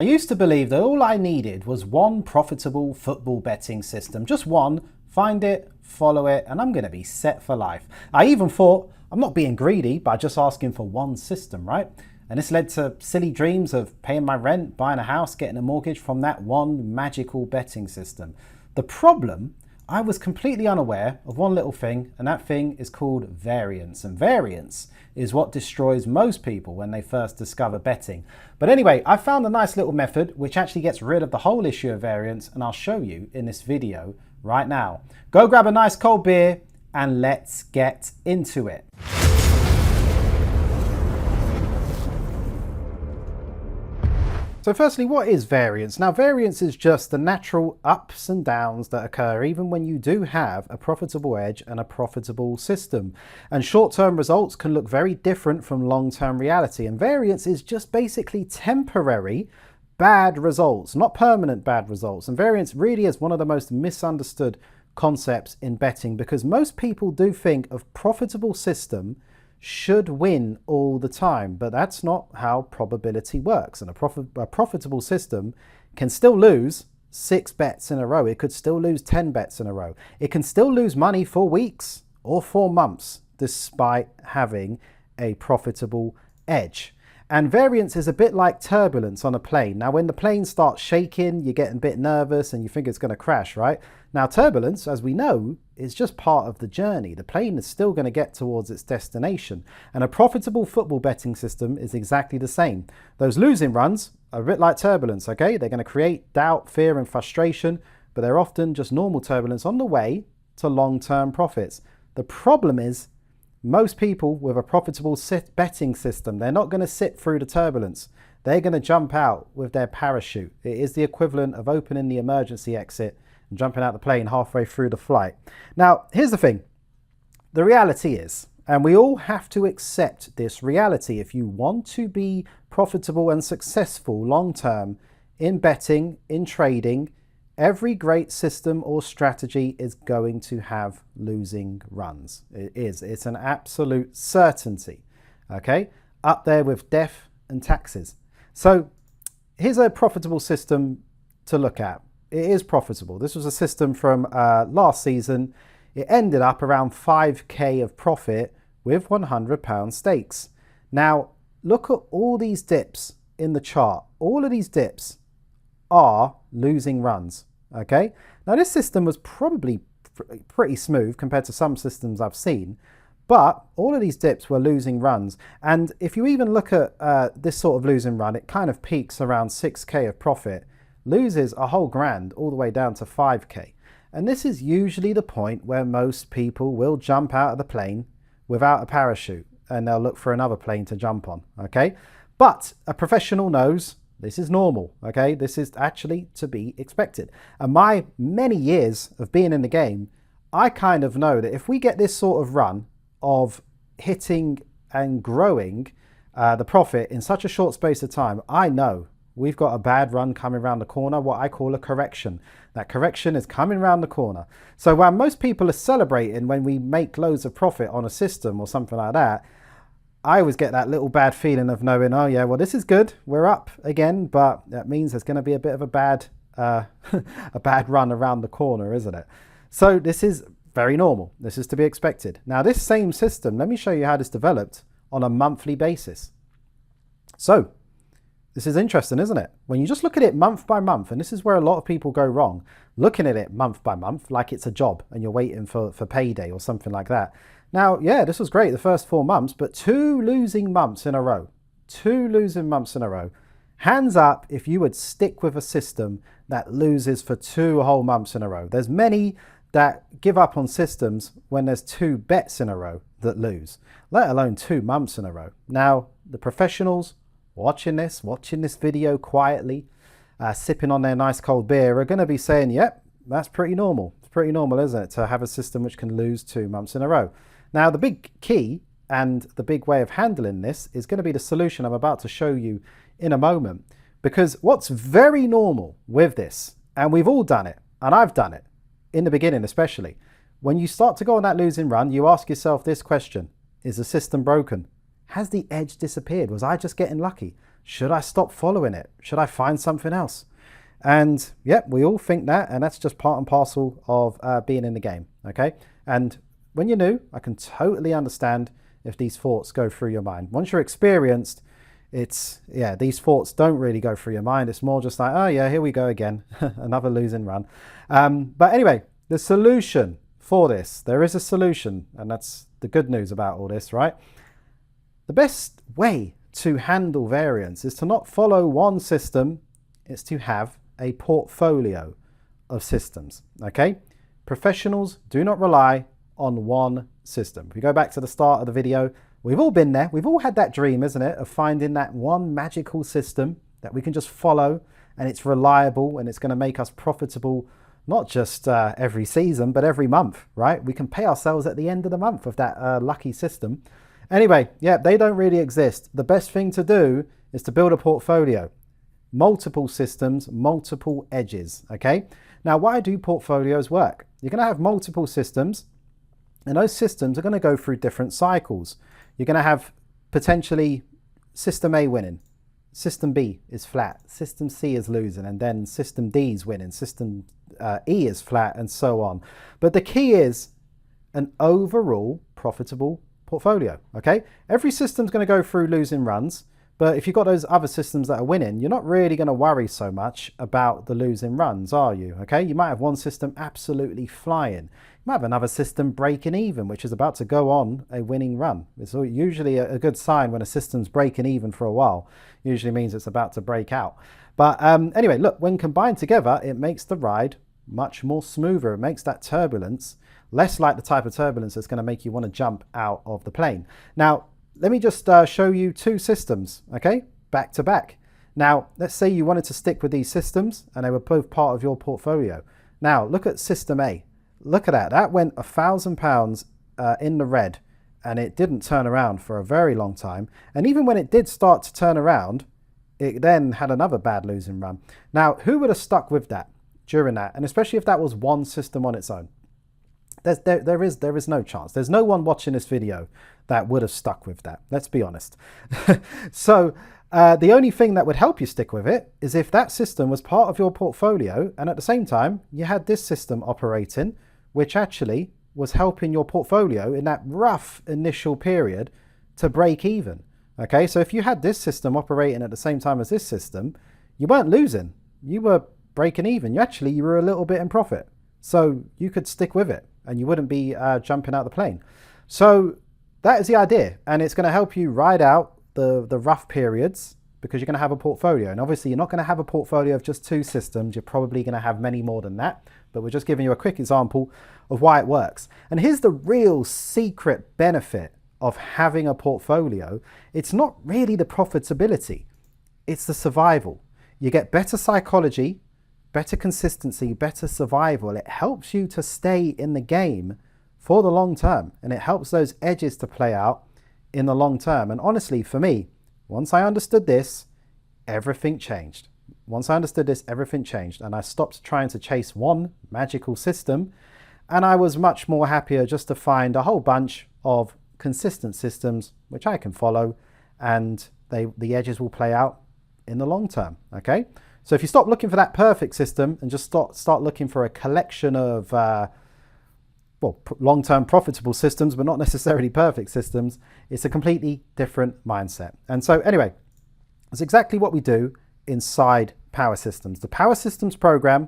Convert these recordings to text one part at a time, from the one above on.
I used to believe that all I needed was one profitable football betting system. Just one, find it, follow it, and I'm going to be set for life. I even thought I'm not being greedy by just asking for one system, right? And this led to silly dreams of paying my rent, buying a house, getting a mortgage from that one magical betting system. The problem, I was completely unaware of one little thing, and that thing is called variance. And variance is what destroys most people when they first discover betting. But anyway, I found a nice little method which actually gets rid of the whole issue of variance, and I'll show you in this video right now. Go grab a nice cold beer and let's get into it. So firstly, what is variance? Now, variance is just the natural ups and downs that occur even when you do have a profitable edge and a profitable system. And short-term results can look very different from long-term reality. And variance is just basically temporary bad results, not permanent bad results. And variance really is one of the most misunderstood concepts in betting, because most people do think of profitable system should win all the time, but that's not how probability works. And a profitable system can still lose 6 bets in a row. It could still lose 10 bets in a row. It can still lose money for weeks or for months despite having a profitable edge. And variance is a bit like turbulence on a plane. Now, when the plane starts shaking, you're getting a bit nervous and you think it's going to crash, right? Now, turbulence, as we know, is just part of the journey. The plane is still going to get towards its destination. And a profitable football betting system is exactly the same. Those losing runs are a bit like turbulence, okay? They're going to create doubt, fear, and frustration, but they're often just normal turbulence on the way to long-term profits. The problem is, most people with a profitable betting system, they're not going to sit through the turbulence. They're going to jump out with their parachute. It is the equivalent of opening the emergency exit and jumping out the plane halfway through the flight. Now, here's the thing. The reality is, and we all have to accept this reality, if you want to be profitable and successful long-term in betting, in trading, every great system or strategy is going to have losing runs. It is. It's an absolute certainty, okay? Up there with death and taxes. So here's a profitable system to look at. It is profitable. This was a system from last season. It ended up around 5k of profit with £100 stakes. Now, look at all these dips in the chart. All of these dips are losing runs. Okay, now this system was probably pretty smooth compared to some systems I've seen, but all of these dips were losing runs. And if you even look at this sort of losing run, it kind of peaks around 6k of profit, loses a whole grand all the way down to 5k. And this is usually the point where most people will jump out of the plane without a parachute and they'll look for another plane to jump on, okay? But a professional knows this is normal, okay? This is actually to be expected. And my many years of being in the game, I kind of know that if we get this sort of run of hitting and growing the profit in such a short space of time, I know we've got a bad run coming around the corner, what I call a correction. That correction is coming around the corner. So while most people are celebrating when we make loads of profit on a system or something like that, I always get that little bad feeling of knowing, oh yeah, well, this is good, we're up again, but that means there's going to be a bit of a bad run around the corner, isn't it? So this is very normal. This is to be expected. Now, this same system, let me show you how this developed on a monthly basis. So this is interesting, isn't it? When you just look at it month by month, and this is where a lot of people go wrong, looking at it month by month like it's a job and you're waiting for payday or something like that. Now, yeah, this was great the first 4 months, but 2 losing months in a row. 2 losing months in a row. Hands up if you would stick with a system that loses for 2 whole months in a row. There's many that give up on systems when there's 2 bets in a row that lose, let alone 2 months in a row. Now, the professionals watching this video quietly, sipping on their nice cold beer, are going to be saying, yep, that's pretty normal. It's pretty normal, isn't it, to have a system which can lose 2 months in a row. Now, the big key and the big way of handling this is going to be the solution I'm about to show you in a moment. Because what's very normal with this, and we've all done it, and I've done it, in the beginning especially, when you start to go on that losing run, you ask yourself this question: is the system broken? Has the edge disappeared? Was I just getting lucky? Should I stop following it? Should I find something else? And yeah, we all think that, and that's just part and parcel of being in the game, okay? And when you're new, I can totally understand if these thoughts go through your mind. Once you're experienced, these thoughts don't really go through your mind. It's more just like, oh yeah, here we go again, another losing run. But anyway, the solution for this, there is a solution, and that's the good news about all this, right? The best way to handle variance is to not follow one system, it's to have a portfolio of systems, okay? Professionals do not rely on one system. If we go back to the start of the video, we've all been there. We've all had that dream, isn't it, of finding that one magical system that we can just follow and it's reliable and it's going to make us profitable, not just every season, but every month, right? We can pay ourselves at the end of the month with that lucky system. Anyway, yeah, they don't really exist. The best thing to do is to build a portfolio. Multiple systems, multiple edges, okay? Now, why do portfolios work? You're going to have multiple systems, and those systems are going to go through different cycles. You're going to have potentially system A winning, system B is flat, system C is losing, and then system D is winning, system E is flat, and so on. But the key is an overall profitable portfolio, okay? Every system's going to go through losing runs, but if you've got those other systems that are winning, you're not really going to worry so much about the losing runs, are you? Okay, you might have one system absolutely flying. You might have another system breaking even, which is about to go on a winning run. It's usually a good sign when a system's breaking even for a while. Usually means it's about to break out. But anyway, look, when combined together, it makes the ride much more smoother. It makes that turbulence less like the type of turbulence that's going to make you want to jump out of the plane. Now, let me just show you two systems, okay, back to back. Now, let's say you wanted to stick with these systems and they were both part of your portfolio. Now, look at system A. Look at that. That went £1,000 in the red and it didn't turn around for a very long time. And even when it did start to turn around, it then had another bad losing run. Now, who would have stuck with that during that? And especially if that was one system on its own. There is no chance. There's no one watching this video that would have stuck with that. Let's be honest. So the only thing that would help you stick with it is if that system was part of your portfolio and at the same time you had this system operating, which actually was helping your portfolio in that rough initial period to break even. Okay, so if you had this system operating at the same time as this system, you weren't losing. You were breaking even. You were a little bit in profit. So you could stick with it and you wouldn't be jumping out the plane. So that is the idea, and it's going to help you ride out the rough periods because you're going to have a portfolio. And obviously you're not going to have a portfolio of just two systems. You're probably going to have many more than that, but we're just giving you a quick example of why it works. And here's the real secret benefit of having a portfolio. It's not really the profitability, it's the survival. You get better psychology, better consistency, better survival. It helps you to stay in the game for the long term, and it helps those edges to play out in the long term. And honestly, for me, once I understood this, everything changed. Once I understood this, everything changed, and I stopped trying to chase one magical system, and I was much more happier just to find a whole bunch of consistent systems which I can follow, and the edges will play out in the long term, okay? So if you stop looking for that perfect system and just start looking for a collection of long-term profitable systems, but not necessarily perfect systems, it's a completely different mindset. And so anyway, that's exactly what we do inside Power Systems. The Power Systems program,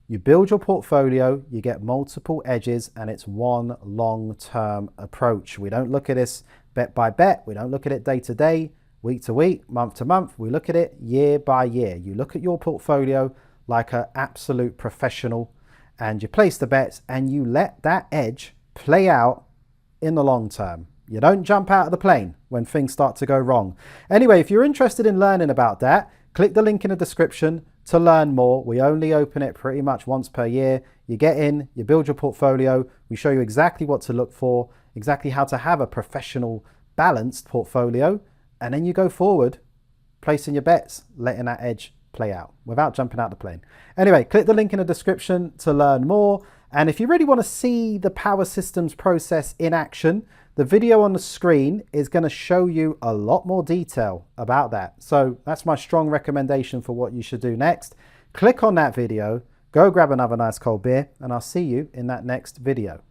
you build your portfolio, you get multiple edges, and it's one long-term approach. We don't look at this bet by bet. We don't look at it day to day, week to week, month to month. We look at it year by year. You look at your portfolio like an absolute professional, and you place the bets and you let that edge play out in the long term. You don't jump out of the plane when things start to go wrong. Anyway, if you're interested in learning about that, click the link in the description to learn more. We only open it pretty much once per year. You get in, you build your portfolio. We show you exactly what to look for, exactly how to have a professional, balanced portfolio. And then you go forward, placing your bets, letting that edge play out without jumping out the plane. Anyway, click the link in the description to learn more. And if you really want to see the power systems process in action, the video on the screen is going to show you a lot more detail about that. So that's my strong recommendation for what you should do next. Click on that video, go grab another nice cold beer, and I'll see you in that next video.